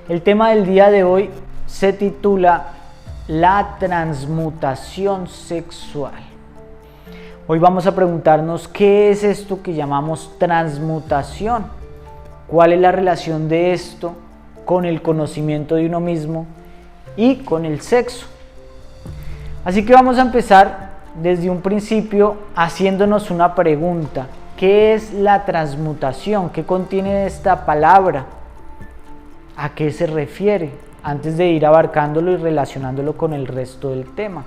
El tema del día de hoy se titula La transmutación sexual. Hoy vamos a preguntarnos qué es esto que llamamos transmutación, cuál es la relación de esto con el conocimiento de uno mismo y con el sexo. Así que vamos a empezar desde un principio haciéndonos una pregunta. ¿Qué es la transmutación? ¿Qué contiene esta palabra? ¿A qué se refiere? Antes de ir abarcándolo y relacionándolo con el resto del tema.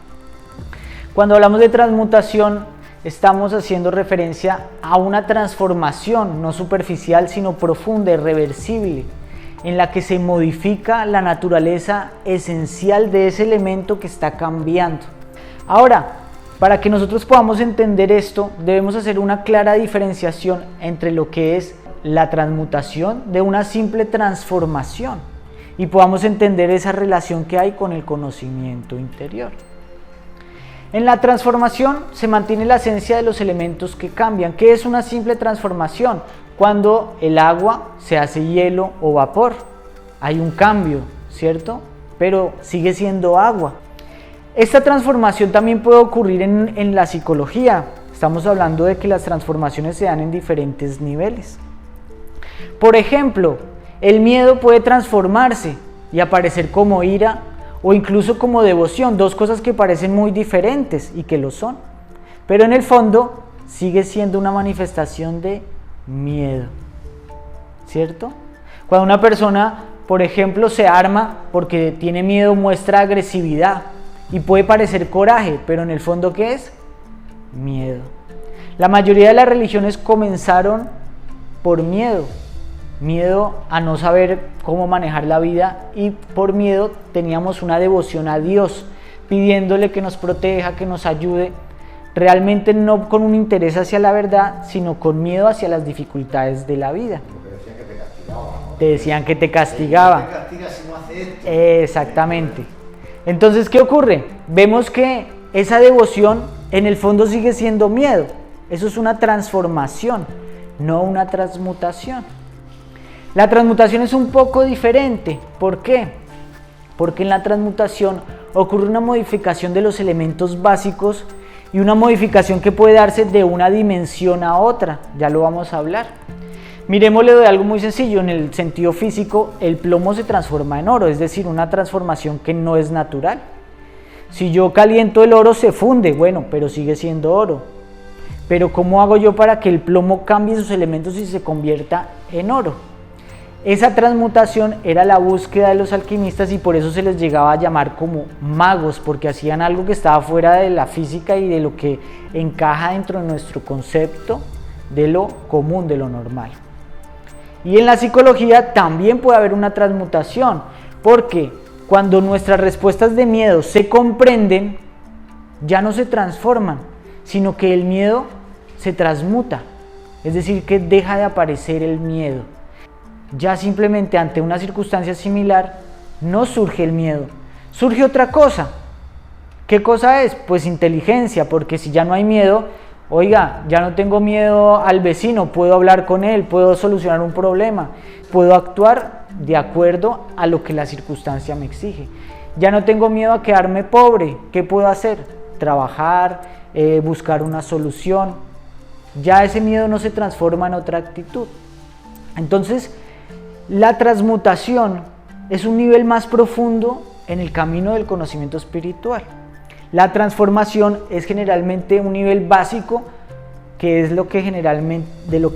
Cuando hablamos de transmutación, estamos haciendo referencia a una transformación, no superficial, sino profunda, irreversible, en la que se modifica la naturaleza esencial de ese elemento que está cambiando. Ahora, para que nosotros podamos entender esto, debemos hacer una clara diferenciación entre lo que es la transmutación de una simple transformación y podamos entender esa relación que hay con el conocimiento interior. En la transformación se mantiene la esencia de los elementos que cambian. ¿Qué es una simple transformación? Cuando el agua se hace hielo o vapor. Hay un cambio, ¿cierto? Pero sigue siendo agua. Esta transformación también puede ocurrir en la psicología. Estamos hablando de que las transformaciones se dan en diferentes niveles. Por ejemplo, el miedo puede transformarse y aparecer como ira o incluso como devoción, dos cosas que parecen muy diferentes y que lo son, pero en el fondo sigue siendo una manifestación de miedo, ¿cierto? Cuando una persona, por ejemplo, se arma porque tiene miedo, muestra agresividad y puede parecer coraje, pero en el fondo, ¿qué es? Miedo. La mayoría de las religiones comenzaron por miedo a no saber cómo manejar la vida, y por miedo teníamos una devoción a Dios, pidiéndole que nos proteja, que nos ayude, realmente no con un interés hacia la verdad, sino con miedo hacia las dificultades de la vida. Te decían que te castigaba. Te castiga si no hace esto. Exactamente. Entonces, ¿qué ocurre? Vemos que esa devoción en el fondo sigue siendo miedo. Eso es una transformación, no una transmutación. La transmutación es un poco diferente. ¿Por qué? Porque en la transmutación ocurre una modificación de los elementos básicos y una modificación que puede darse de una dimensión a otra. Ya lo vamos a hablar. Miremosle de algo muy sencillo. En el sentido físico, el plomo se transforma en oro, es decir, una transformación que no es natural. Si yo caliento el oro, se funde, bueno, pero sigue siendo oro. Pero ¿cómo hago yo para que el plomo cambie sus elementos y se convierta en oro? Esa transmutación era la búsqueda de los alquimistas y por eso se les llegaba a llamar como magos, porque hacían algo que estaba fuera de la física y de lo que encaja dentro de nuestro concepto de lo común, de lo normal. Y en la psicología también puede haber una transmutación, porque cuando nuestras respuestas de miedo se comprenden, ya no se transforman, sino que el miedo se transmuta, es decir, que deja de aparecer el miedo. Ya simplemente ante una circunstancia similar no surge el miedo, surge otra cosa. ¿Qué cosa es? Pues inteligencia, porque si ya no hay miedo, oiga, ya no tengo miedo al vecino, puedo hablar con él, puedo solucionar un problema, puedo actuar de acuerdo a lo que la circunstancia me exige. Ya no tengo miedo a quedarme pobre, ¿qué puedo hacer? Trabajar, buscar una solución. Ya ese miedo no se transforma en otra actitud. Entonces, la transmutación es un nivel más profundo en el camino del conocimiento espiritual. La transformación es generalmente un nivel básico, que es de lo que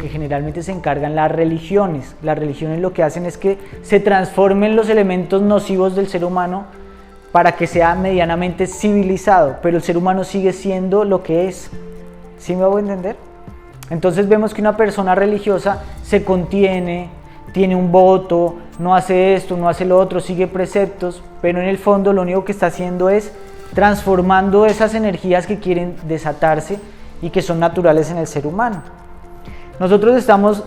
generalmente se encargan las religiones. Las religiones lo que hacen es que se transformen los elementos nocivos del ser humano para que sea medianamente civilizado, pero el ser humano sigue siendo lo que es. ¿Sí me hago entender? Entonces vemos que una persona religiosa se contiene, tiene un voto, no hace esto, no hace lo otro, sigue preceptos, pero en el fondo lo único que está haciendo es transformando esas energías que quieren desatarse y que son naturales en el ser humano. Nosotros estamos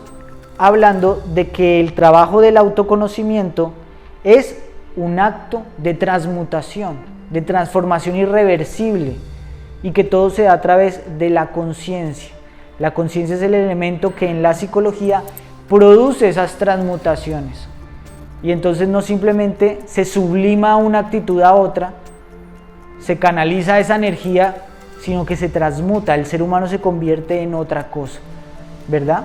hablando de que el trabajo del autoconocimiento es un acto de transmutación, de transformación irreversible, y que todo se da a través de la conciencia. La conciencia es el elemento que en la psicología produce esas transmutaciones. y entonces no simplemente se sublima una actitud a otra, se canaliza esa energía, sino que se transmuta, el ser humano se convierte en otra cosa, ¿verdad?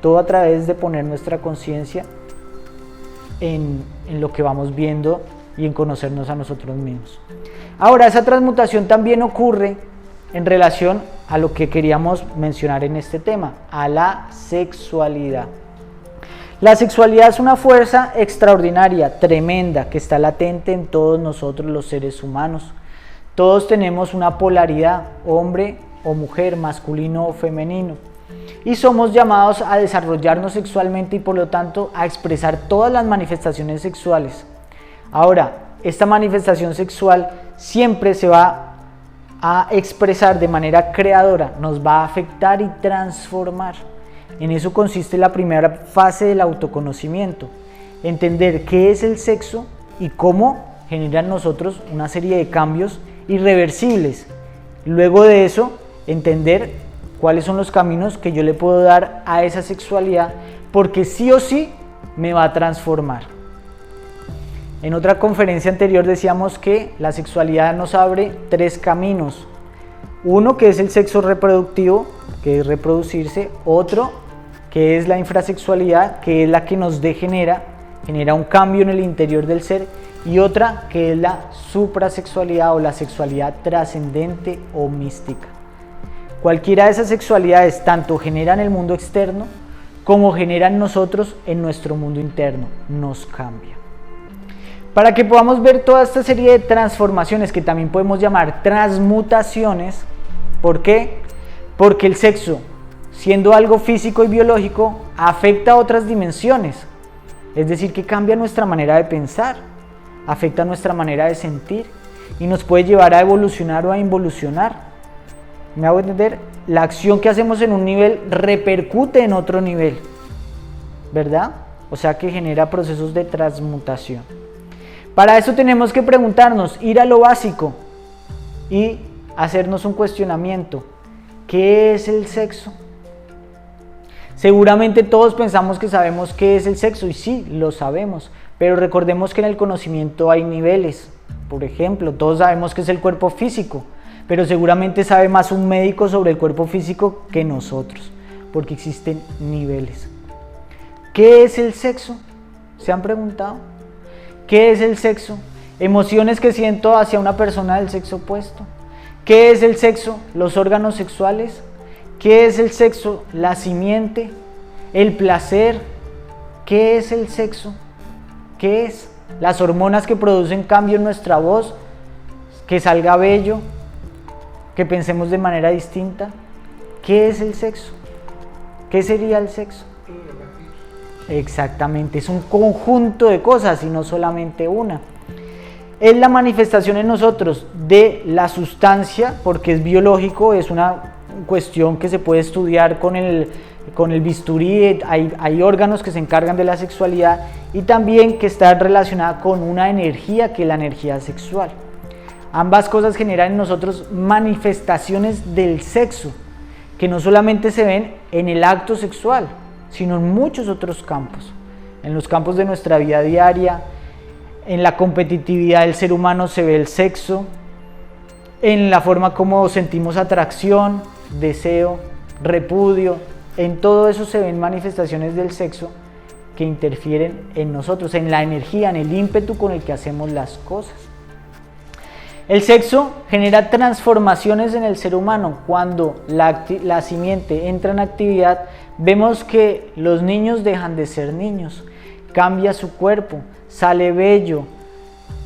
Todo a través de poner nuestra conciencia en lo que vamos viendo y en conocernos a nosotros mismos. Ahora, esa transmutación también ocurre en relación a lo que queríamos mencionar en este tema, a la sexualidad. La sexualidad es una fuerza extraordinaria, tremenda, que está latente en todos nosotros los seres humanos. Todos tenemos una polaridad, hombre o mujer, masculino o femenino, y somos llamados a desarrollarnos sexualmente y por lo tanto a expresar todas las manifestaciones sexuales. Ahora, esta manifestación sexual siempre se va a expresar de manera creadora, nos va a afectar y transformar. En eso consiste la primera fase del autoconocimiento, entender qué es el sexo y cómo genera en nosotros una serie de cambios irreversibles. Luego de eso, entender cuáles son los caminos que yo le puedo dar a esa sexualidad, porque sí o sí me va a transformar. En otra conferencia anterior decíamos que la sexualidad nos abre 3 caminos. Uno que es el sexo reproductivo, que es reproducirse. Otro que es la infrasexualidad, que es la que nos genera un cambio en el interior del ser. Y otra que es la suprasexualidad o la sexualidad trascendente o mística. Cualquiera de esas sexualidades tanto generan el mundo externo como generan nosotros en nuestro mundo interno, nos cambia. Para que podamos ver toda esta serie de transformaciones que también podemos llamar transmutaciones, ¿por qué? Porque el sexo, siendo algo físico y biológico, afecta a otras dimensiones, es decir, que cambia nuestra manera de pensar, afecta nuestra manera de sentir y nos puede llevar a evolucionar o a involucionar. ¿Me hago entender? La acción que hacemos en un nivel repercute en otro nivel, ¿verdad? O sea que genera procesos de transmutación. Para eso tenemos que preguntarnos, ir a lo básico y hacernos un cuestionamiento. ¿Qué es el sexo? Seguramente todos pensamos que sabemos qué es el sexo y sí, lo sabemos, pero recordemos que en el conocimiento hay niveles. Por ejemplo, todos sabemos qué es el cuerpo físico, pero seguramente sabe más un médico sobre el cuerpo físico que nosotros, porque existen niveles. ¿Qué es el sexo? ¿Se han preguntado? ¿Qué es el sexo? Emociones que siento hacia una persona del sexo opuesto. ¿Qué es el sexo? Los órganos sexuales. ¿Qué es el sexo? La simiente, el placer. ¿Qué es el sexo? ¿Qué es? Las hormonas que producen cambio en nuestra voz, que salga bello, que pensemos de manera distinta. ¿Qué es el sexo? ¿Qué sería el sexo? Exactamente, es un conjunto de cosas y no solamente una. Es la manifestación en nosotros de la sustancia, porque es biológico, es una cuestión que se puede estudiar con el bisturí, hay órganos que se encargan de la sexualidad y también que está relacionada con una energía que es la energía sexual. Ambas cosas generan en nosotros manifestaciones del sexo, que no solamente se ven en el acto sexual, sino en muchos otros campos, en los campos de nuestra vida diaria, en la competitividad del ser humano se ve el sexo, en la forma como sentimos atracción, deseo, repudio, en todo eso se ven manifestaciones del sexo que interfieren en nosotros, en la energía, en el ímpetu con el que hacemos las cosas. El sexo genera transformaciones en el ser humano. Cuando la simiente entra en actividad, vemos que los niños dejan de ser niños, cambia su cuerpo, sale bello,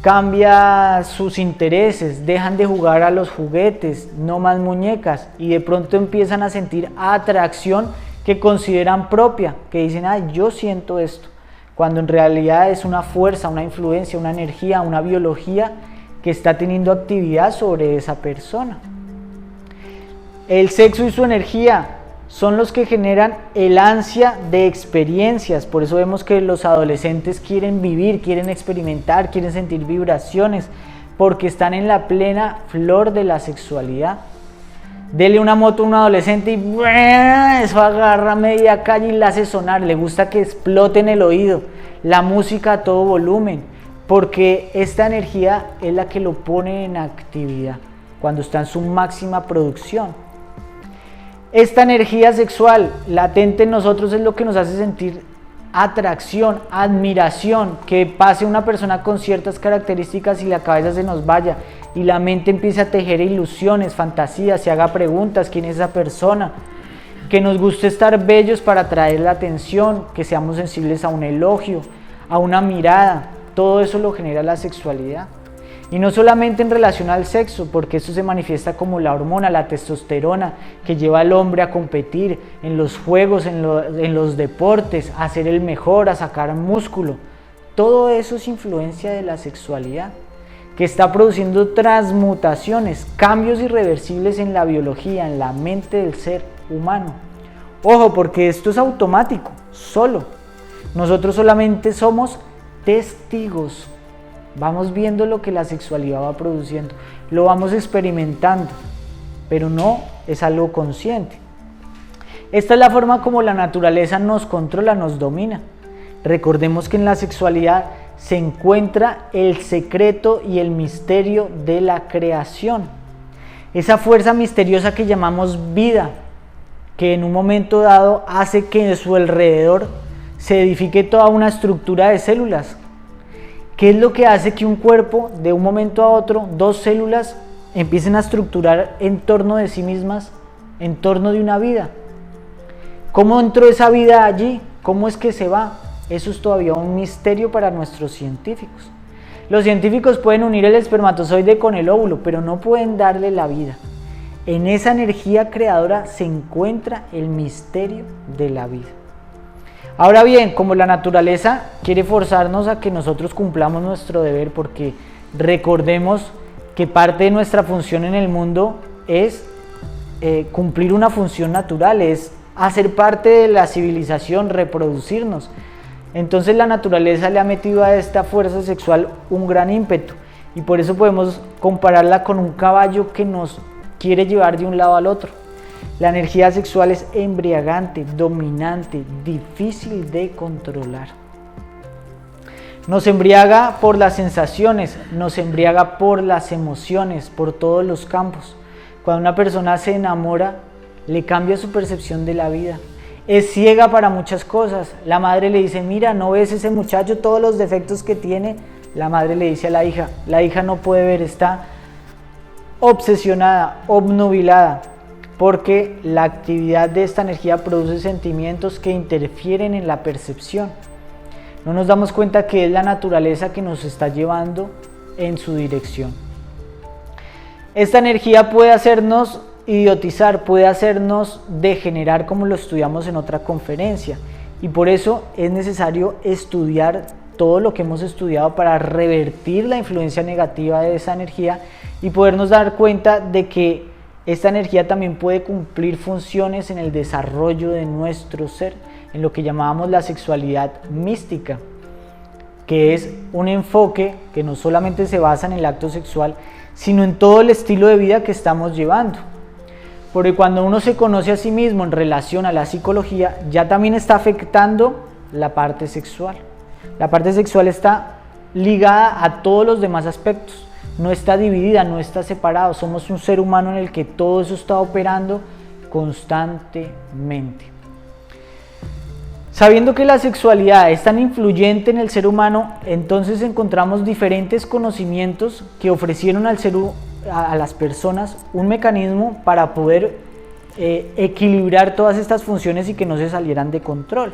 cambia sus intereses, dejan de jugar a los juguetes, no más muñecas, y de pronto empiezan a sentir atracción que consideran propia, que dicen, yo siento esto, cuando en realidad es una fuerza, una influencia, una energía, una biología que está teniendo actividad sobre esa persona. El sexo y su energía son los que generan el ansia de experiencias, por eso vemos que los adolescentes quieren vivir, quieren experimentar, quieren sentir vibraciones, porque están en la plena flor de la sexualidad. Dele una moto a un adolescente y eso agarra media calle y la hace sonar, le gusta que explote en el oído, la música a todo volumen, porque esta energía es la que lo pone en actividad, cuando está en su máxima producción. Esta energía sexual latente en nosotros es lo que nos hace sentir atracción, admiración, que pase una persona con ciertas características y la cabeza se nos vaya y la mente empiece a tejer ilusiones, fantasías, se haga preguntas, ¿quién es esa persona? Que nos guste estar bellos para atraer la atención, que seamos sensibles a un elogio, a una mirada, todo eso lo genera la sexualidad. Y no solamente en relación al sexo, porque esto se manifiesta como la hormona, la testosterona, que lleva al hombre a competir en los juegos, en los deportes, a ser el mejor, a sacar músculo. Todo eso es influencia de la sexualidad, que está produciendo transmutaciones, cambios irreversibles en la biología, en la mente del ser humano. Ojo, porque esto es automático, solo. Nosotros solamente somos testigos. Vamos viendo lo que la sexualidad va produciendo, lo vamos experimentando, pero no es algo consciente. Esta es la forma como la naturaleza nos controla, nos domina. Recordemos que en la sexualidad se encuentra el secreto y el misterio de la creación. Esa fuerza misteriosa que llamamos vida, que en un momento dado hace que de su alrededor se edifique toda una estructura de células. ¿Qué es lo que hace que un cuerpo, de un momento a otro, dos células empiecen a estructurar en torno de sí mismas, en torno de una vida? ¿Cómo entró esa vida allí? ¿Cómo es que se va? Eso es todavía un misterio para nuestros científicos. Los científicos pueden unir el espermatozoide con el óvulo, pero no pueden darle la vida. En esa energía creadora se encuentra el misterio de la vida. Ahora bien, como la naturaleza quiere forzarnos a que nosotros cumplamos nuestro deber, porque recordemos que parte de nuestra función en el mundo es cumplir una función natural, es hacer parte de la civilización, reproducirnos. Entonces la naturaleza le ha metido a esta fuerza sexual un gran ímpetu y por eso podemos compararla con un caballo que nos quiere llevar de un lado al otro. La energía sexual es embriagante, dominante, difícil de controlar. Nos embriaga por las sensaciones, nos embriaga por las emociones, por todos los campos. Cuando una persona se enamora, le cambia su percepción de la vida. Es ciega para muchas cosas. La madre le dice, mira, ¿no ves ese muchacho, todos los defectos que tiene? La madre le dice a la hija no puede ver, está obsesionada, obnubilada, porque la actividad de esta energía produce sentimientos que interfieren en la percepción. No nos damos cuenta que es la naturaleza que nos está llevando en su dirección. Esta energía puede hacernos idiotizar, puede hacernos degenerar, como lo estudiamos en otra conferencia, y por eso es necesario estudiar todo lo que hemos estudiado para revertir la influencia negativa de esa energía y podernos dar cuenta de que esta energía también puede cumplir funciones en el desarrollo de nuestro ser, en lo que llamábamos la sexualidad mística, que es un enfoque que no solamente se basa en el acto sexual, sino en todo el estilo de vida que estamos llevando. Porque cuando uno se conoce a sí mismo en relación a la psicología, ya también está afectando la parte sexual. La parte sexual está ligada a todos los demás aspectos. No está dividida, no está separado. Somos un ser humano en el que todo eso está operando constantemente. Sabiendo que la sexualidad es tan influyente en el ser humano, entonces encontramos diferentes conocimientos que ofrecieron a las personas un mecanismo para poder equilibrar todas estas funciones y que no se salieran de control.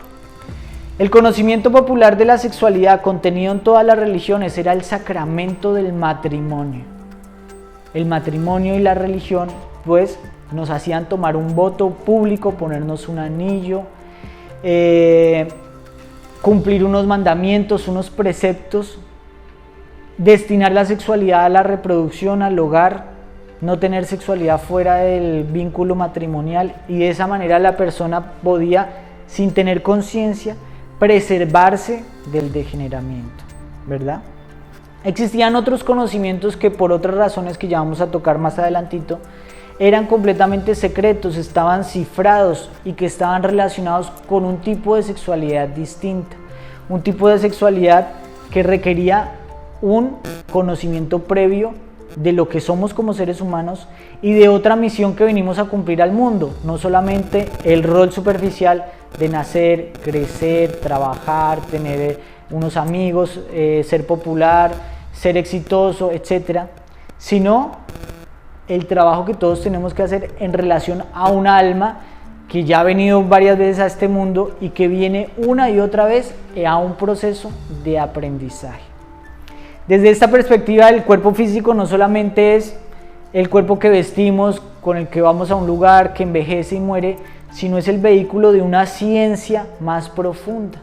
El conocimiento popular de la sexualidad contenido en todas las religiones era el sacramento del matrimonio. El matrimonio y la religión pues nos hacían tomar un voto público, ponernos un anillo, cumplir unos mandamientos, unos preceptos, destinar la sexualidad a la reproducción, al hogar, no tener sexualidad fuera del vínculo matrimonial, y de esa manera la persona podía, sin tener conciencia, preservarse del degeneramiento, ¿verdad? Existían otros conocimientos que por otras razones que ya vamos a tocar más adelantito, eran completamente secretos, estaban cifrados y que estaban relacionados con un tipo de sexualidad distinta. un tipo de sexualidad que requería un conocimiento previo de lo que somos como seres humanos y de otra misión que venimos a cumplir al mundo, no solamente el rol superficial de nacer, crecer, trabajar, tener unos amigos, ser popular, ser exitoso, etcétera, sino el trabajo que todos tenemos que hacer en relación a un alma que ya ha venido varias veces a este mundo y que viene una y otra vez a un proceso de aprendizaje. Desde esta perspectiva, el cuerpo físico no solamente es el cuerpo que vestimos, con el que vamos a un lugar, que envejece y muere, sino es el vehículo de una ciencia más profunda.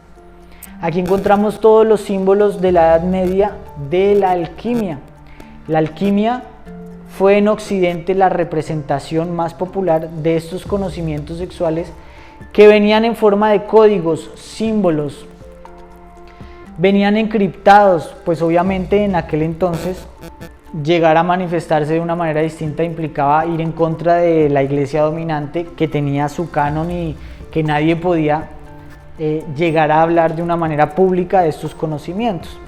Aquí encontramos todos los símbolos de la Edad Media de la alquimia. La alquimia fue en Occidente la representación más popular de estos conocimientos sexuales que venían en forma de códigos, símbolos, venían encriptados, pues obviamente en aquel entonces llegar a manifestarse de una manera distinta implicaba ir en contra de la iglesia dominante que tenía su canon y que nadie podía llegar a hablar de una manera pública de estos conocimientos.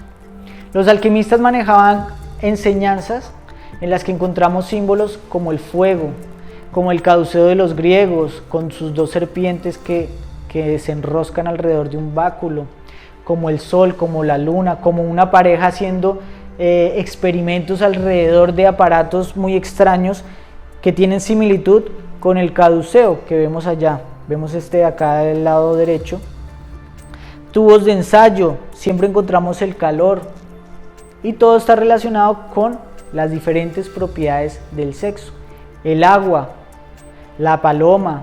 Los alquimistas manejaban enseñanzas en las que encontramos símbolos como el fuego, como el caduceo de los griegos con sus dos serpientes que se enroscan alrededor de un báculo, como el sol, como la luna, como una pareja haciendo experimentos alrededor de aparatos muy extraños que tienen similitud con el caduceo que vemos allá. Vemos este de acá del lado derecho. Tubos de ensayo, siempre encontramos el calor y todo está relacionado con las diferentes propiedades del sexo. El agua, la paloma,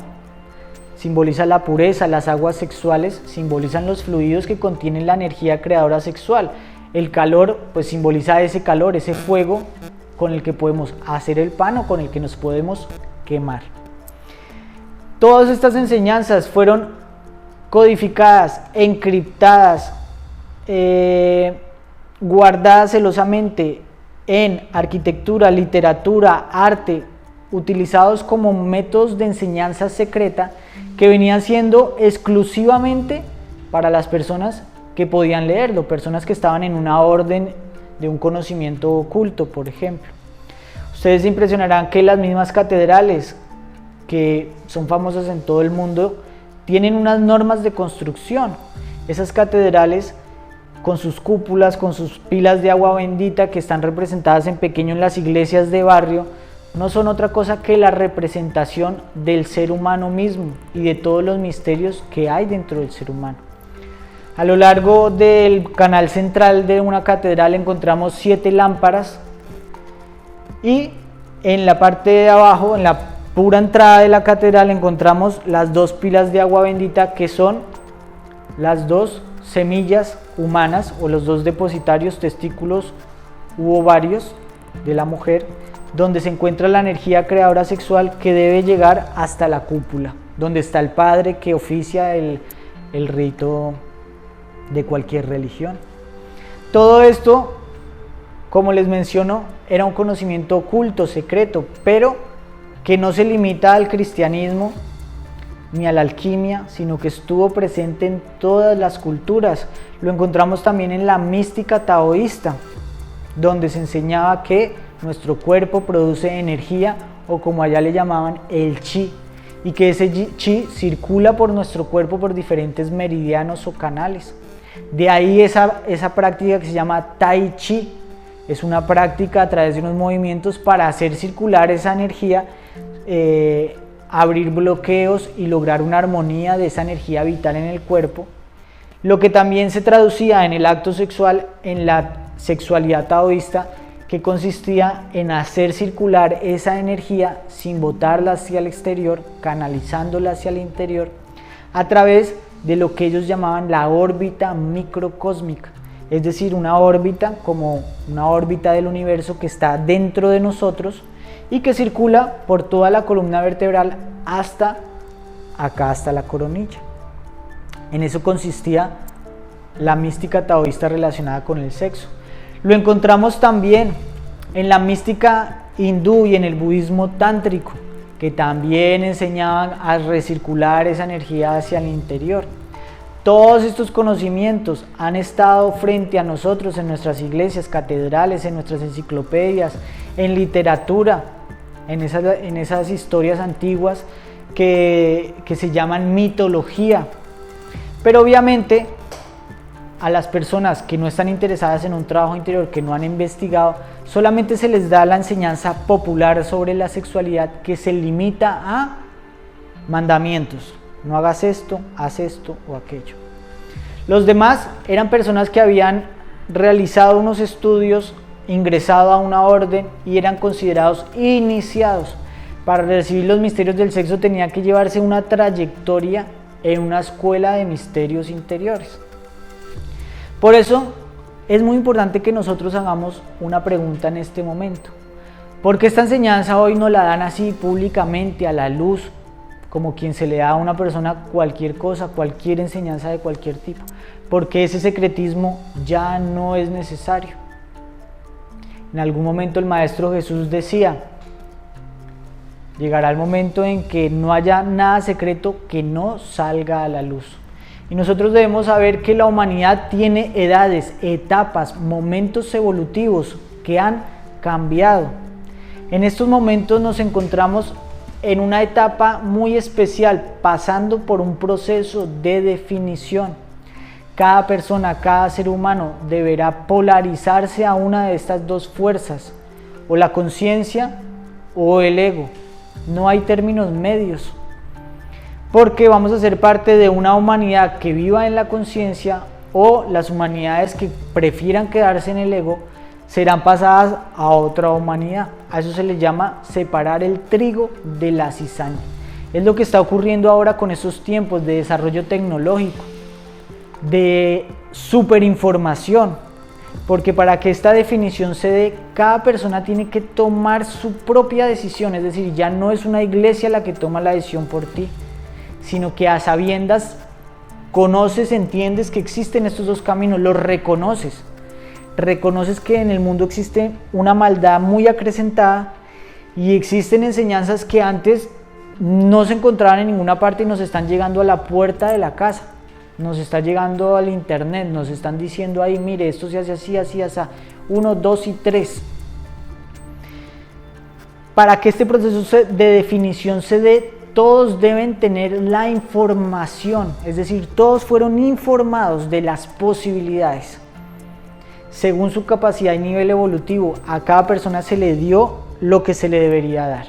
simboliza la pureza, las aguas sexuales simbolizan los fluidos que contienen la energía creadora sexual. El calor pues simboliza ese calor, ese fuego con el que podemos hacer el pan o con el que nos podemos quemar. Todas estas enseñanzas fueron codificadas, encriptadas, guardadas celosamente en arquitectura, literatura, arte, utilizados como métodos de enseñanza secreta que venían siendo exclusivamente para las personas que podían leerlo, personas que estaban en una orden de un conocimiento oculto, por ejemplo. Ustedes se impresionarán que las mismas catedrales, que son famosas en todo el mundo, tienen unas normas de construcción. Esas catedrales, con sus cúpulas, con sus pilas de agua bendita que están representadas en pequeño en las iglesias de barrio, no son otra cosa que la representación del ser humano mismo y de todos los misterios que hay dentro del ser humano. A lo largo del canal central de una catedral encontramos 7 lámparas y en la parte de abajo, en la pura entrada de la catedral, encontramos las 2 pilas de agua bendita que son las 2 semillas humanas o los 2 depositarios, testículos u ovarios de la mujer, donde se encuentra la energía creadora sexual que debe llegar hasta la cúpula, donde está el padre que oficia el rito de cualquier religión. Todo esto, como les menciono, era un conocimiento oculto, secreto, pero que no se limita al cristianismo ni a la alquimia, sino que estuvo presente en todas las culturas. Lo encontramos también en la mística taoísta, donde se enseñaba que nuestro cuerpo produce energía, o como allá le llamaban, el chi, y que ese chi circula por nuestro cuerpo por diferentes meridianos o canales. De ahí esa práctica que se llama Tai Chi. Es una práctica a través de unos movimientos para hacer circular esa energía, abrir bloqueos y lograr una armonía de esa energía vital en el cuerpo, lo que también se traducía en el acto sexual, en la sexualidad taoísta, que consistía en hacer circular esa energía sin botarla hacia el exterior, canalizándola hacia el interior, a través de lo que ellos llamaban la órbita microcósmica, es decir, una órbita como una órbita del universo que está dentro de nosotros y que circula por toda la columna vertebral hasta acá, hasta la coronilla. En eso consistía la mística taoísta relacionada con el sexo. Lo encontramos también en la mística hindú y en el budismo tántrico, que también enseñaban a recircular esa energía hacia el interior. Todos estos conocimientos han estado frente a nosotros en nuestras iglesias, catedrales, en nuestras enciclopedias, en literatura, en esas historias antiguas que se llaman mitología. Pero obviamente a las personas que no están interesadas en un trabajo interior, que no han investigado, solamente se les da la enseñanza popular sobre la sexualidad que se limita a mandamientos. No hagas esto, haz esto o aquello. Los demás eran personas que habían realizado unos estudios, ingresado a una orden y eran considerados iniciados. Para recibir los misterios del sexo tenían que llevarse una trayectoria en una escuela de misterios interiores. Por eso es muy importante que nosotros hagamos una pregunta en este momento. ¿Por qué esta enseñanza hoy nos la dan así públicamente, a la luz, como quien se le da a una persona cualquier cosa, cualquier enseñanza de cualquier tipo? Porque ese secretismo ya no es necesario. En algún momento el Maestro Jesús decía: llegará el momento en que no haya nada secreto que no salga a la luz. Y nosotros debemos saber que la humanidad tiene edades, etapas, momentos evolutivos que han cambiado. En estos momentos nos encontramos en una etapa muy especial, pasando por un proceso de definición. Cada persona, cada ser humano deberá polarizarse a una de estas dos fuerzas, o la conciencia o el ego. No hay términos medios, porque vamos a ser parte de una humanidad que viva en la conciencia, o las humanidades que prefieran quedarse en el ego serán pasadas a otra humanidad. A eso se le llama separar el trigo de la cizaña. Es lo que está ocurriendo ahora con estos tiempos de desarrollo tecnológico, de superinformación, porque para que esta definición se dé, cada persona tiene que tomar su propia decisión. Es decir, ya no es una iglesia la que toma la decisión por ti, sino que a sabiendas conoces, entiendes que existen estos dos caminos, los reconoces. Reconoces que en el mundo existe una maldad muy acrecentada y existen enseñanzas que antes no se encontraban en ninguna parte y nos están llegando a la puerta de la casa, nos está llegando al internet, nos están diciendo ahí: mire, esto se hace así, así, así, 1, 2 y 3. Para que este proceso de definición se dé, todos deben tener la información, es decir, todos fueron informados de las posibilidades. Según su capacidad y nivel evolutivo, a cada persona se le dio lo que se le debería dar.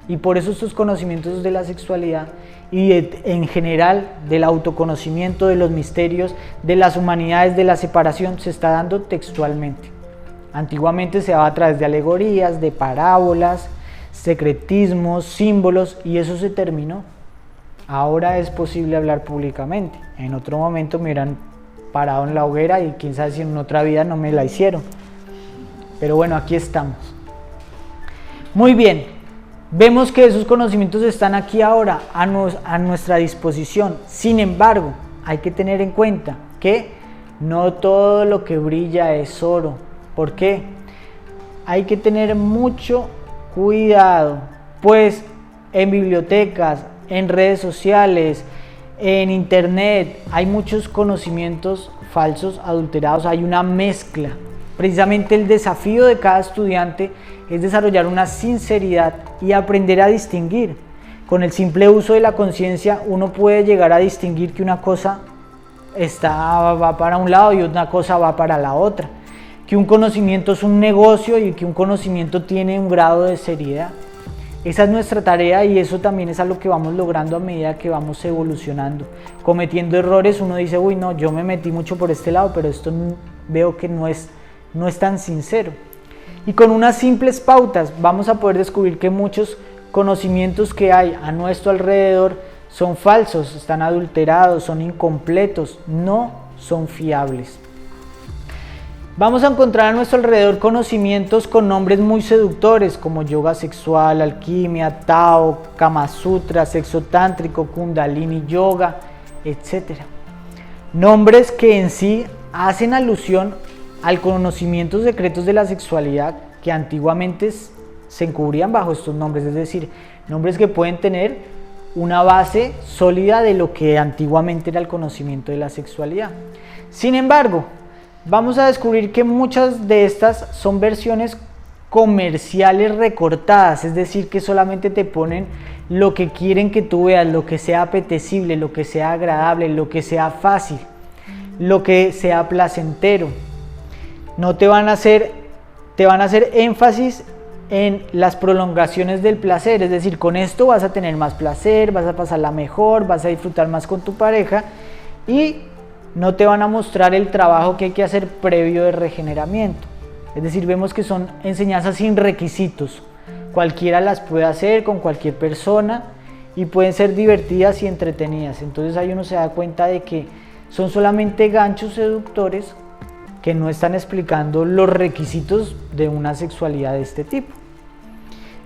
Y por eso estos conocimientos de la sexualidad y en general del autoconocimiento, de los misterios, de las humanidades, de la separación, se está dando textualmente. Antiguamente se daba a través de alegorías, de parábolas, secretismos, símbolos, y eso se terminó. Ahora es posible hablar públicamente. En otro momento me hubieran parado en la hoguera y quién sabe si en otra vida no me la hicieron. Pero bueno, aquí estamos. Muy bien, vemos que esos conocimientos están aquí ahora a nuestra disposición. Sin embargo, hay que tener en cuenta que no todo lo que brilla es oro. ¿Por qué? Hay que tener mucho cuidado, pues en bibliotecas, en redes sociales, en internet hay muchos conocimientos falsos, adulterados, hay una mezcla. Precisamente el desafío de cada estudiante es desarrollar una sinceridad y aprender a distinguir. Con el simple uso de la conciencia uno puede llegar a distinguir que una cosa va para un lado y una cosa va para la otra, que un conocimiento es un negocio y que un conocimiento tiene un grado de seriedad. Esa es nuestra tarea y eso también es algo que vamos logrando a medida que vamos evolucionando. Cometiendo errores uno dice: uy, no, yo me metí mucho por este lado, pero esto veo que no es tan sincero. Y con unas simples pautas vamos a poder descubrir que muchos conocimientos que hay a nuestro alrededor son falsos, están adulterados, son incompletos, no son fiables. Vamos a encontrar a nuestro alrededor conocimientos con nombres muy seductores como yoga sexual, alquimia, Tao, Kama Sutra, sexo tántrico, Kundalini Yoga, etc. Nombres que en sí hacen alusión al conocimiento secretos de la sexualidad que antiguamente se encubrían bajo estos nombres, es decir, nombres que pueden tener una base sólida de lo que antiguamente era el conocimiento de la sexualidad. Sin embargo, vamos a descubrir que muchas de estas son versiones comerciales recortadas, es decir, que solamente te ponen lo que quieren que tú veas, lo que sea apetecible, lo que sea agradable, lo que sea fácil, lo que sea placentero. No te van a hacer énfasis en las prolongaciones del placer, es decir, con esto vas a tener más placer, vas a pasarla mejor, vas a disfrutar más con tu pareja, y no te van a mostrar el trabajo que hay que hacer previo de regeneramiento. Es decir, vemos que son enseñanzas sin requisitos, cualquiera las puede hacer con cualquier persona y pueden ser divertidas y entretenidas. Entonces ahí uno se da cuenta de que son solamente ganchos seductores que no están explicando los requisitos de una sexualidad de este tipo.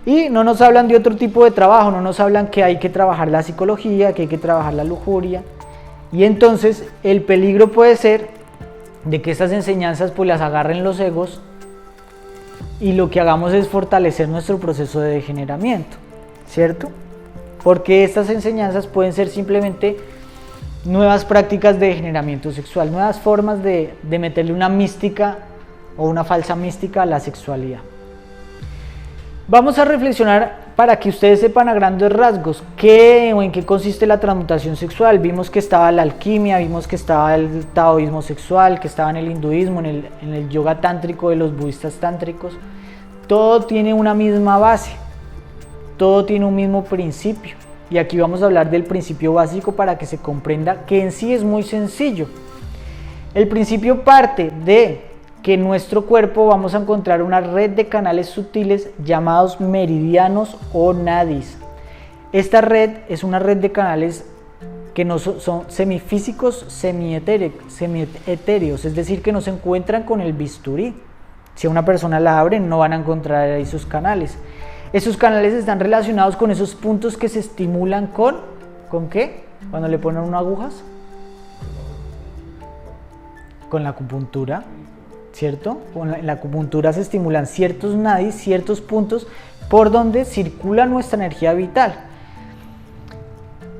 Y no nos hablan de otro tipo de trabajo, no nos hablan que hay que trabajar la psicología, que hay que trabajar la lujuria. Y entonces el peligro puede ser de que estas enseñanzas pues las agarren los egos y lo que hagamos es fortalecer nuestro proceso de degeneramiento, ¿cierto? Porque estas enseñanzas pueden ser simplemente nuevas prácticas de degeneramiento sexual, nuevas formas de meterle una mística o una falsa mística a la sexualidad. Vamos a reflexionar para que ustedes sepan a grandes rasgos qué o en qué consiste la transmutación sexual. Vimos que estaba la alquimia, vimos que estaba el taoísmo sexual, que estaba en el hinduismo, en el yoga tántrico de los budistas tántricos. Todo tiene una misma base, todo tiene un mismo principio. Y aquí vamos a hablar del principio básico para que se comprenda que en sí es muy sencillo. El principio parte de que en nuestro cuerpo vamos a encontrar una red de canales sutiles llamados meridianos o nadis. Esta red es una red de canales que no son semifísicos, semietéreos, es decir, que no se encuentran con el bisturí. Si a una persona la abren, no van a encontrar ahí sus canales. Esos canales están relacionados con esos puntos que se estimulan ¿con qué? Cuando le ponen unas agujas. Con la acupuntura, ¿cierto? En la acupuntura se estimulan ciertos nadis, ciertos puntos por donde circula nuestra energía vital.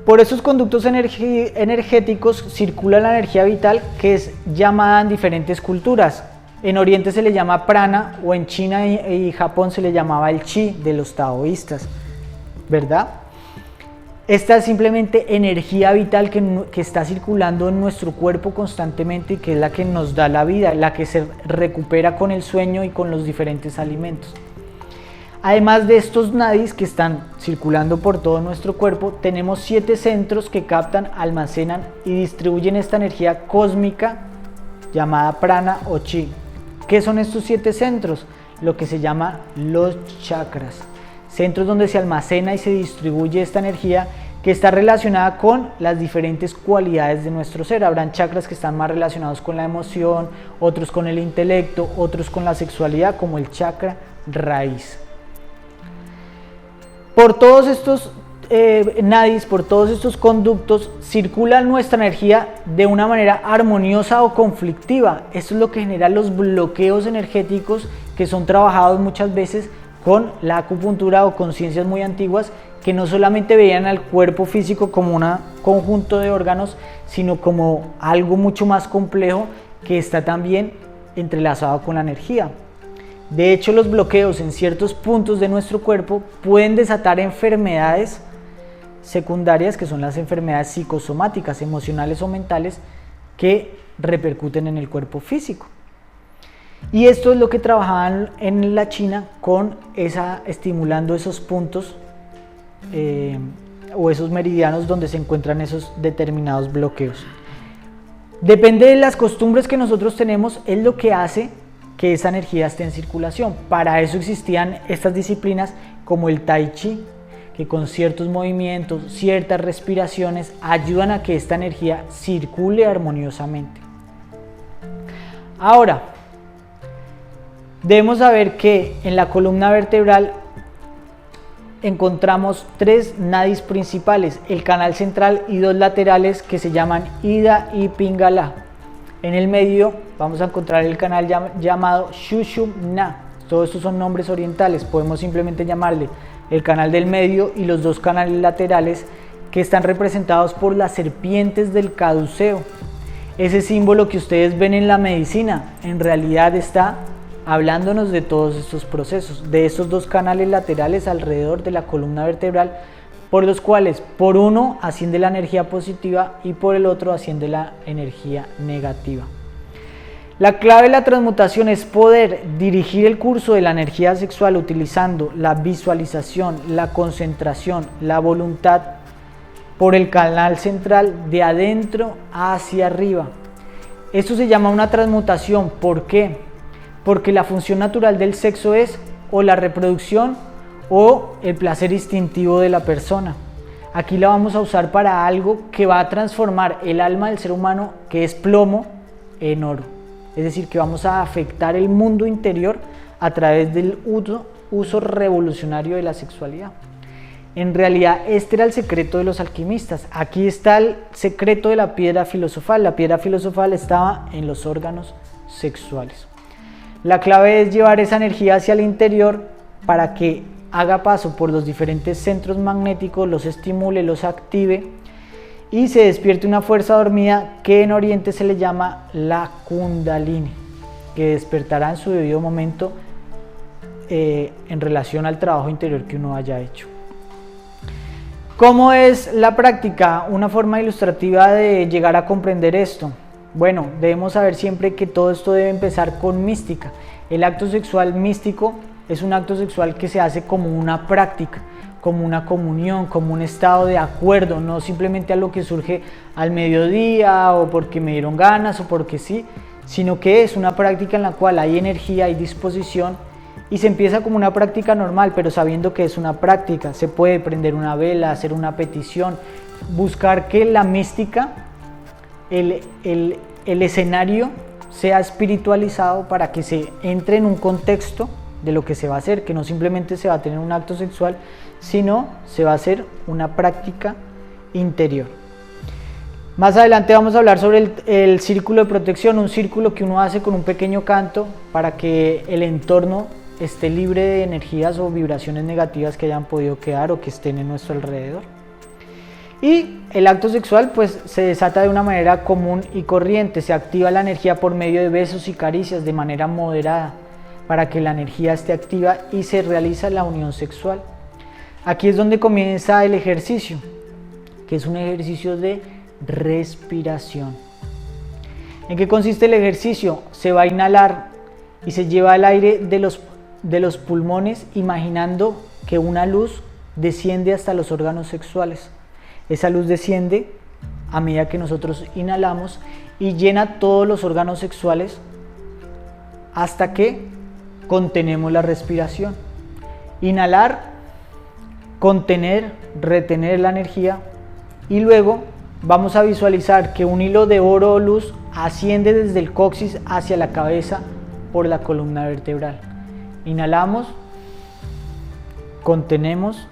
Por esos conductos energéticos circula la energía vital, que es llamada en diferentes culturas. En Oriente se le llama prana, o en China y Japón se le llamaba el chi de los taoístas, ¿verdad? Esta es simplemente energía vital que está circulando en nuestro cuerpo constantemente y que es la que nos da la vida, la que se recupera con el sueño y con los diferentes alimentos. Además de estos nadis que están circulando por todo nuestro cuerpo, tenemos 7 centros que captan, almacenan y distribuyen esta energía cósmica llamada prana o chi. ¿Qué son estos 7 centros? Lo que se llama los chakras. Centros donde se almacena y se distribuye esta energía que está relacionada con las diferentes cualidades de nuestro ser. Habrán chakras que están más relacionados con la emoción, otros con el intelecto, otros con la sexualidad, como el chakra raíz. Por todos estos nadis, por todos estos conductos, circula nuestra energía de una manera armoniosa o conflictiva. Esto es lo que genera los bloqueos energéticos que son trabajados muchas veces con la acupuntura o con ciencias muy antiguas que no solamente veían al cuerpo físico como un conjunto de órganos, sino como algo mucho más complejo que está también entrelazado con la energía. De hecho, los bloqueos en ciertos puntos de nuestro cuerpo pueden desatar enfermedades secundarias, que son las enfermedades psicosomáticas, emocionales o mentales, que repercuten en el cuerpo físico. Y esto es lo que trabajaban en la China estimulando esos puntos o esos meridianos donde se encuentran esos determinados bloqueos. Depende de las costumbres que nosotros tenemos, es lo que hace que esa energía esté en circulación. Para eso existían estas disciplinas como el tai chi, que con ciertos movimientos, ciertas respiraciones ayudan a que esta energía circule armoniosamente. Ahora, debemos saber que en la columna vertebral encontramos 3 nadis principales, el canal central y 2 laterales que se llaman Ida y Pingala. En el medio vamos a encontrar el canal llamado Sushumna. Todos estos son nombres orientales, podemos simplemente llamarle el canal del medio y los 2 canales laterales que están representados por las serpientes del caduceo. Ese símbolo que ustedes ven en la medicina en realidad está hablándonos de todos estos procesos, de esos dos canales laterales alrededor de la columna vertebral, por los cuales por uno asciende la energía positiva y por el otro asciende la energía negativa. La clave de la transmutación es poder dirigir el curso de la energía sexual utilizando la visualización, la concentración, la voluntad por el canal central de adentro hacia arriba. Esto se llama una transmutación. ¿Por qué? Porque la función natural del sexo es o la reproducción o el placer instintivo de la persona. Aquí la vamos a usar para algo que va a transformar el alma del ser humano, que es plomo, en oro. Es decir, que vamos a afectar el mundo interior a través del uso revolucionario de la sexualidad. En realidad, este era el secreto de los alquimistas. Aquí está el secreto de la piedra filosofal. La piedra filosofal estaba en los órganos sexuales. La clave es llevar esa energía hacia el interior para que haga paso por los diferentes centros magnéticos, los estimule, los active y se despierte una fuerza dormida que en Oriente se le llama la Kundalini, que despertará en su debido momento en relación al trabajo interior que uno haya hecho. ¿Cómo es la práctica? Una forma ilustrativa de llegar a comprender esto. Bueno, debemos saber siempre que todo esto debe empezar con mística. El acto sexual místico es un acto sexual que se hace como una práctica, como una comunión, como un estado de acuerdo, no simplemente a lo que surge al mediodía o porque me dieron ganas o porque sí, sino que es una práctica en la cual hay energía, hay disposición y se empieza como una práctica normal, pero sabiendo que es una práctica. Se puede prender una vela, hacer una petición, buscar que la mística, el escenario sea espiritualizado para que se entre en un contexto de lo que se va a hacer, que no simplemente se va a tener un acto sexual, sino se va a hacer una práctica interior. Más adelante vamos a hablar sobre el círculo de protección, un círculo que uno hace con un pequeño canto para que el entorno esté libre de energías o vibraciones negativas que hayan podido quedar o que estén en nuestro alrededor. Y el acto sexual pues se desata de una manera común y corriente, se activa la energía por medio de besos y caricias de manera moderada para que la energía esté activa y se realiza la unión sexual. Aquí es donde comienza el ejercicio, que es un ejercicio de respiración. ¿En qué consiste el ejercicio? Se va a inhalar y se lleva el aire de los pulmones imaginando que una luz desciende hasta los órganos sexuales. Esa luz desciende a medida que nosotros inhalamos y llena todos los órganos sexuales hasta que contenemos la respiración. Inhalar, contener, retener la energía y luego vamos a visualizar que un hilo de oro o luz asciende desde el coxis hacia la cabeza por la columna vertebral. Inhalamos, contenemos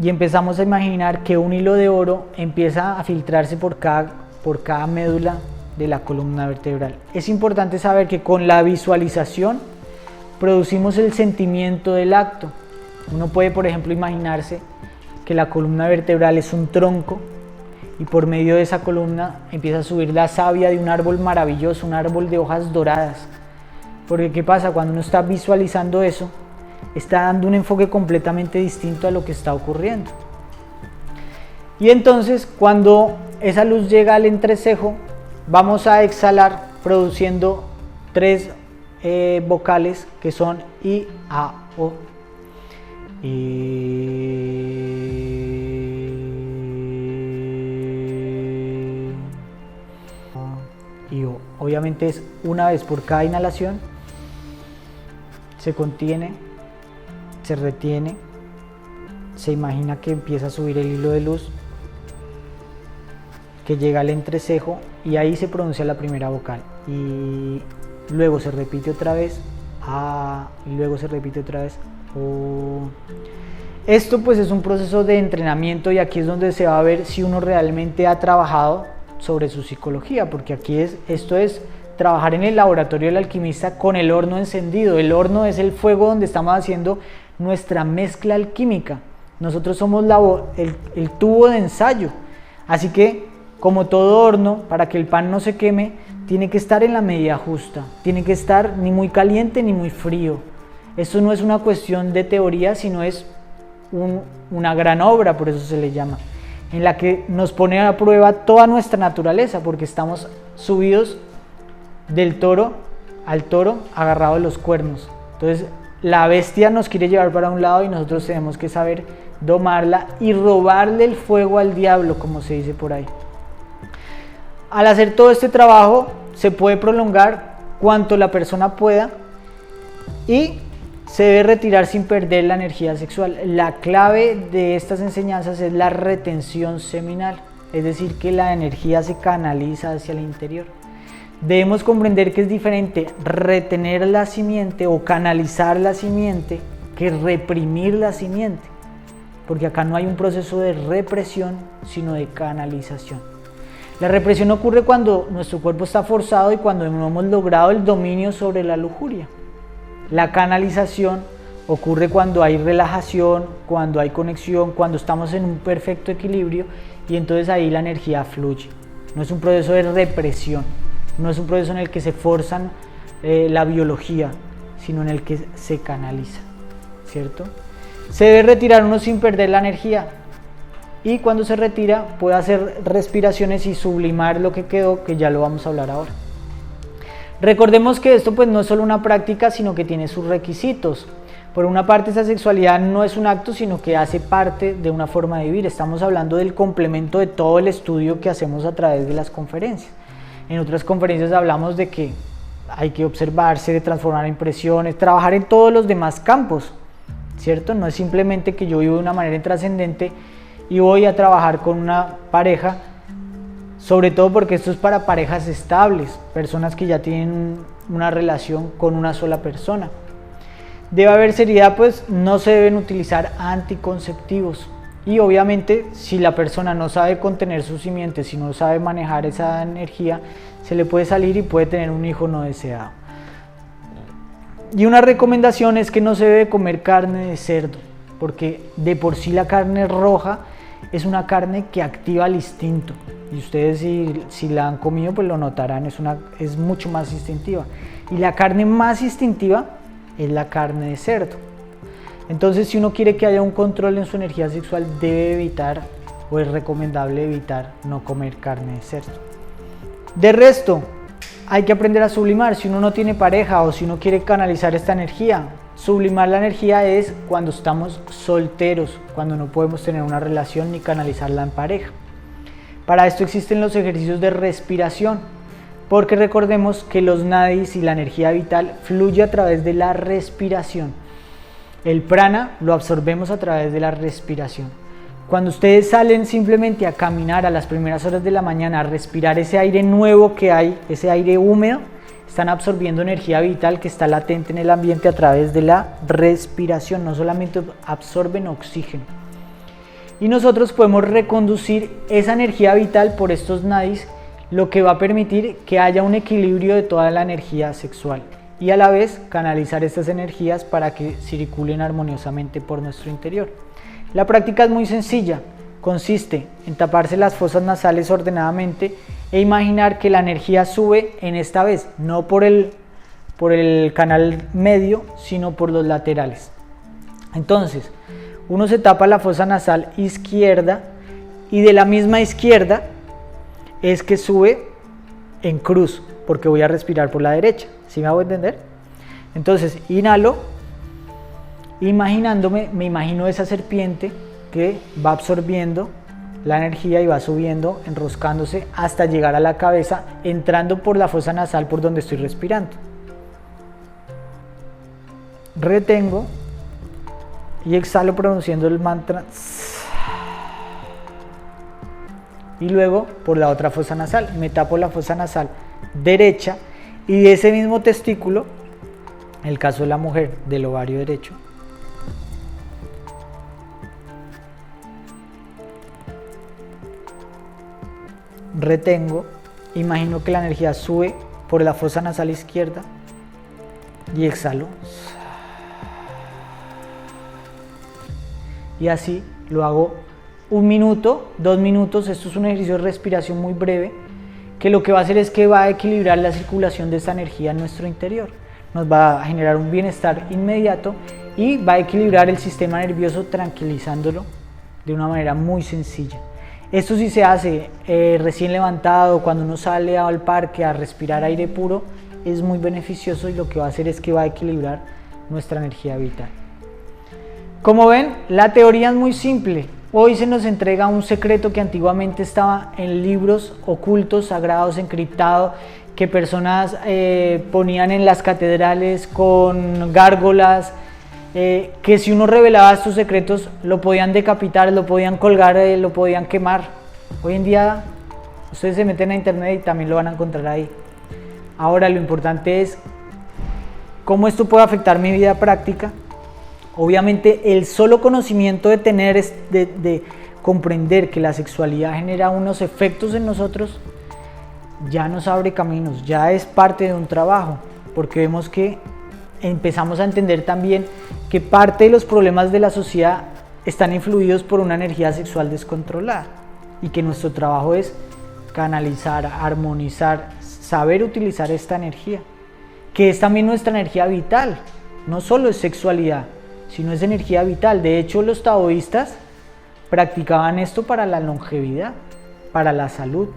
y empezamos a imaginar que un hilo de oro empieza a filtrarse por cada médula de la columna vertebral. Es importante saber que con la visualización producimos el sentimiento del acto. Uno puede, por ejemplo, imaginarse que la columna vertebral es un tronco y por medio de esa columna empieza a subir la savia de un árbol maravilloso, un árbol de hojas doradas. Porque ¿qué pasa? Cuando uno está visualizando eso, está dando un enfoque completamente distinto a lo que está ocurriendo. Y entonces, cuando esa luz llega al entrecejo, vamos a exhalar produciendo 3 vocales que son I, A, O. Y O. Obviamente es una vez por cada inhalación, se contiene, se retiene, se imagina que empieza a subir el hilo de luz, que llega al entrecejo y ahí se pronuncia la primera vocal y luego se repite otra vez A y luego se repite otra vez O. Esto pues es un proceso de entrenamiento y aquí es donde se va a ver si uno realmente ha trabajado sobre su psicología, porque aquí esto es trabajar en el laboratorio del alquimista con el horno encendido. El horno es el fuego donde estamos haciendo nuestra mezcla alquímica Nosotros somos el tubo de ensayo. Así que, como todo horno, para que el pan no se queme, tiene que estar en la medida justa. Tiene que estar ni muy caliente ni muy frío. Esto no es una cuestión de teoría, sino es una gran obra, por eso se le llama, en la que nos pone a prueba toda nuestra naturaleza, porque estamos subidos del toro al toro agarrados de los cuernos. Entonces la bestia nos quiere llevar para un lado y nosotros tenemos que saber domarla y robarle el fuego al diablo, como se dice por ahí. Al hacer todo este trabajo se puede prolongar cuanto la persona pueda y se debe retirar sin perder la energía sexual. La clave de estas enseñanzas es la retención seminal, es decir, que la energía se canaliza hacia el interior. Debemos comprender que es diferente retener la simiente o canalizar la simiente que reprimir la simiente, porque acá no hay un proceso de represión, sino de canalización. La represión ocurre cuando nuestro cuerpo está forzado y cuando no hemos logrado el dominio sobre la lujuria. La canalización ocurre cuando hay relajación, cuando hay conexión, cuando estamos en un perfecto equilibrio y entonces ahí la energía fluye. No es un proceso de represión, no es un proceso en el que se forzan la biología, sino en el que se canaliza, ¿cierto? Se debe retirar uno sin perder la energía y cuando se retira puede hacer respiraciones y sublimar lo que quedó, que ya lo vamos a hablar ahora. Recordemos que esto pues no es solo una práctica, sino que tiene sus requisitos. Por una parte, esa sexualidad no es un acto, sino que hace parte de una forma de vivir. Estamos hablando del complemento de todo el estudio que hacemos a través de las conferencias. En otras conferencias hablamos de que hay que observarse, de transformar impresiones, trabajar en todos los demás campos, ¿cierto? No es simplemente que yo vivo de una manera intrascendente y voy a trabajar con una pareja, sobre todo porque esto es para parejas estables, personas que ya tienen una relación con una sola persona. Debe haber seriedad, pues no se deben utilizar anticonceptivos y obviamente si la persona no sabe contener su simiente, si no sabe manejar esa energía, se le puede salir y puede tener un hijo no deseado. Y una recomendación es que no se debe comer carne de cerdo, porque de por sí la carne roja es una carne que activa el instinto. Y ustedes si la han comido pues lo notarán, es mucho más instintiva. Y la carne más instintiva es la carne de cerdo. Entonces si uno quiere que haya un control en su energía sexual, debe evitar o es recomendable evitar no comer carne de cerdo. De resto, hay que aprender a sublimar. Si uno no tiene pareja o si uno quiere canalizar esta energía, sublimar la energía es cuando estamos solteros, cuando no podemos tener una relación ni canalizarla en pareja. Para esto existen los ejercicios de respiración, porque recordemos que los nadis y la energía vital fluye a través de la respiración. El prana lo absorbemos a través de la respiración. Cuando ustedes salen simplemente a caminar a las primeras horas de la mañana, a respirar ese aire nuevo que hay, ese aire húmedo, están absorbiendo energía vital que está latente en el ambiente a través de la respiración. No solamente absorben oxígeno. Y nosotros podemos reconducir esa energía vital por estos nadis, lo que va a permitir que haya un equilibrio de toda la energía sexual y a la vez canalizar estas energías para que circulen armoniosamente por nuestro interior. La práctica es muy sencilla, consiste en taparse las fosas nasales ordenadamente e imaginar que la energía sube en esta vez, no por el canal medio, sino por los laterales. Entonces, uno se tapa la fosa nasal izquierda y de la misma izquierda es que sube en cruz, porque voy a respirar por la derecha. ¿Sí me hago entender? Entonces, inhalo, imaginándome, me imagino esa serpiente que va absorbiendo la energía y va subiendo, enroscándose hasta llegar a la cabeza, entrando por la fosa nasal por donde estoy respirando. Retengo y exhalo pronunciando el mantra y luego por la otra fosa nasal, me tapo la fosa nasal derecha y de ese mismo testículo, en el caso de la mujer, del ovario derecho, retengo, imagino que la energía sube por la fosa nasal izquierda y exhalo. y así lo hago 1 minuto, 2 minutos. Esto es un ejercicio de respiración muy breve que lo que va a hacer es que va a equilibrar la circulación de esta energía en nuestro interior. Nos va a generar un bienestar inmediato y va a equilibrar el sistema nervioso tranquilizándolo de una manera muy sencilla. Esto sí se hace recién levantado, cuando uno sale al parque a respirar aire puro, es muy beneficioso y lo que va a hacer es que va a equilibrar nuestra energía vital. Como ven, la teoría es muy simple. Hoy se nos entrega un secreto que antiguamente estaba en libros ocultos, sagrados, encriptados, que personas ponían en las catedrales con gárgolas, que si uno revelaba estos secretos lo podían decapitar, lo podían colgar, lo podían quemar. Hoy en día ustedes se meten a internet y también lo van a encontrar ahí. Ahora lo importante es cómo esto puede afectar mi vida práctica. Obviamente el solo conocimiento de tener, de comprender que la sexualidad genera unos efectos en nosotros, ya nos abre caminos, ya es parte de un trabajo, porque vemos que empezamos a entender también que parte de los problemas de la sociedad están influidos por una energía sexual descontrolada y que nuestro trabajo es canalizar, armonizar, saber utilizar esta energía, que es también nuestra energía vital, no solo es sexualidad, sino es energía vital. De hecho, los taoístas practicaban esto para la longevidad, para la salud.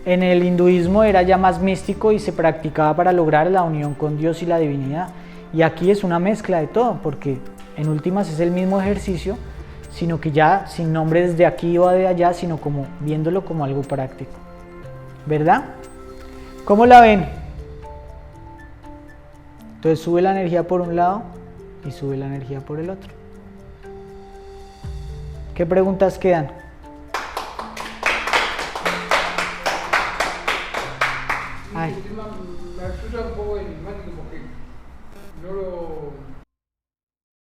En el hinduismo era ya más místico y se practicaba para lograr la unión con Dios y la divinidad. Y aquí es una mezcla de todo, porque en últimas es el mismo ejercicio, sino que ya sin nombres de aquí o de allá, sino como viéndolo como algo práctico. ¿Verdad? ¿Cómo la ven? Entonces sube la energía por un lado y sube la energía por el otro. ¿Qué preguntas quedan? Ay. Me resulta un poco enigmático porque no lo